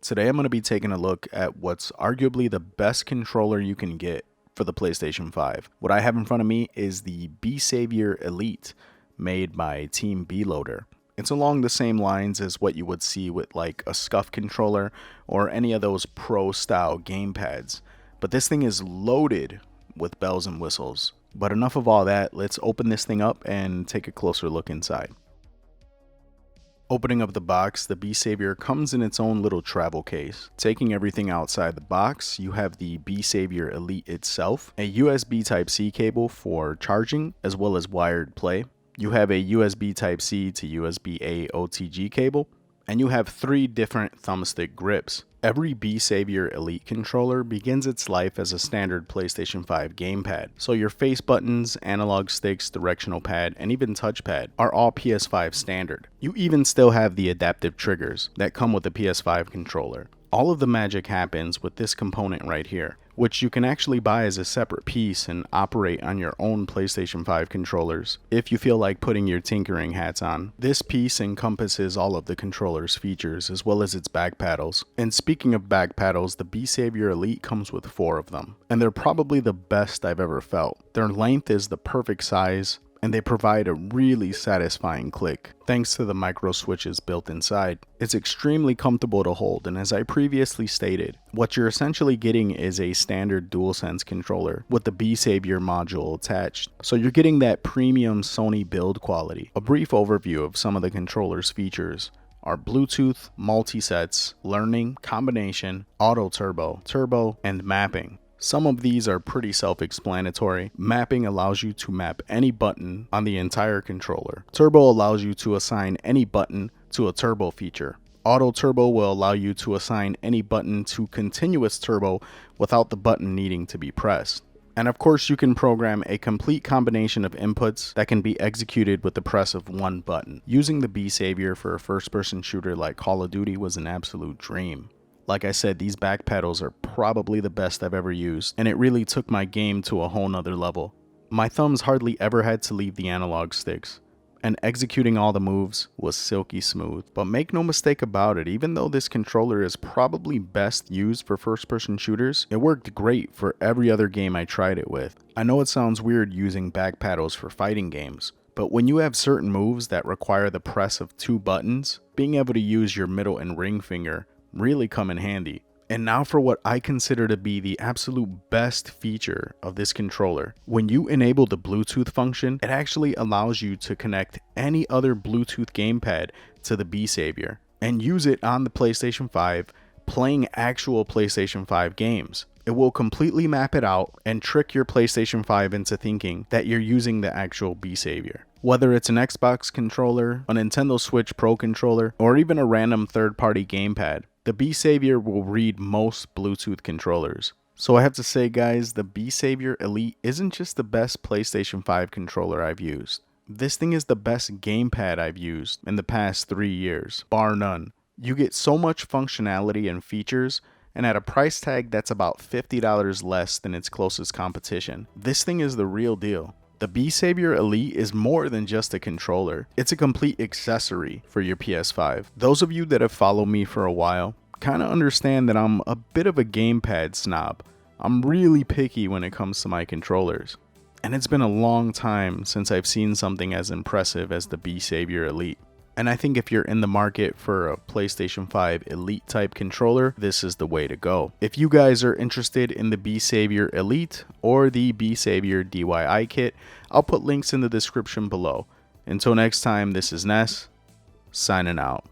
Today I'm going to be taking a look at what's arguably the best controller you can get for the PlayStation 5. What I have in front of me is the Besavior Elite made by Team Bloader. It's along the same lines as what you would see with like a Scuff controller or any of those pro style gamepads. But this thing is loaded with bells and whistles. But enough of all that, let's open this thing up and take a closer look inside. Opening up the box, the Besavior comes in its own little travel case. Taking everything outside the box, you have the Besavior Elite itself, a USB Type-C cable for charging as well as wired play. You have a USB Type-C to USB-A OTG cable, and you have 3 different thumbstick grips. Every Besavior Elite controller begins its life as a standard PlayStation 5 gamepad, so your face buttons, analog sticks, directional pad, and even touchpad are all PS5 standard. You even still have the adaptive triggers that come with the PS5 controller. All of the magic happens with this component right here, which you can actually buy as a separate piece and operate on your own PlayStation 5 controllers if you feel like putting your tinkering hats on. This piece encompasses all of the controller's features as well as its back paddles. And speaking of back paddles, the Besavior Elite comes with 4 of them, and they're probably the best I've ever felt. Their length is the perfect size, and they provide a really satisfying click, thanks to the micro switches built inside. It's extremely comfortable to hold, and as I previously stated, what you're essentially getting is a standard DualSense controller with the Besavior module attached. So you're getting that premium Sony build quality. A brief overview of some of the controller's features are Bluetooth, multi-sets, learning, combination, auto turbo, and mapping. Some of these are pretty self-explanatory. Mapping allows you to map any button on the entire controller. Turbo allows you to assign any button to a turbo feature. Auto turbo will allow you to assign any button to continuous turbo without the button needing to be pressed. And of course, you can program a complete combination of inputs that can be executed with the press of one button. Using the Besavior for a first-person shooter like Call of Duty was an absolute dream. Like I said, these back pedals are probably the best I've ever used, and it really took my game to a whole nother level. My thumbs hardly ever had to leave the analog sticks, and executing all the moves was silky smooth. But make no mistake about it, even though this controller is probably best used for first-person shooters, it worked great for every other game I tried it with. I know it sounds weird using back paddles for fighting games, but when you have certain moves that require the press of 2 buttons, being able to use your middle and ring finger really come in handy. And now for what I consider to be the absolute best feature of this controller. When you enable the Bluetooth function, it actually allows you to connect any other Bluetooth gamepad to the Besavior and use it on the PlayStation 5 playing actual PlayStation 5 games. It will completely map it out and trick your PlayStation 5 into thinking that you're using the actual Besavior. Whether it's an Xbox controller, a Nintendo Switch Pro controller, or even a random third-party gamepad, the Besavior will read most Bluetooth controllers. So I have to say, guys, the Besavior Elite isn't just the best PlayStation 5 controller I've used. This thing is the best gamepad I've used in the past 3 years, bar none. You get so much functionality and features, and at a price tag that's about $50 less than its closest competition. This thing is the real deal. The Besavior Elite is more than just a controller. It's a complete accessory for your PS5. Those of you that have followed me for a while kind of understand that I'm a bit of a gamepad snob. I'm really picky when it comes to my controllers. And it's been a long time since I've seen something as impressive as the Besavior Elite. And I think if you're in the market for a PlayStation 5 Elite type controller, this is the way to go. If you guys are interested in the Besavior Elite or the Besavior DIY kit, I'll put links in the description below. Until next time, this is Ness, signing out.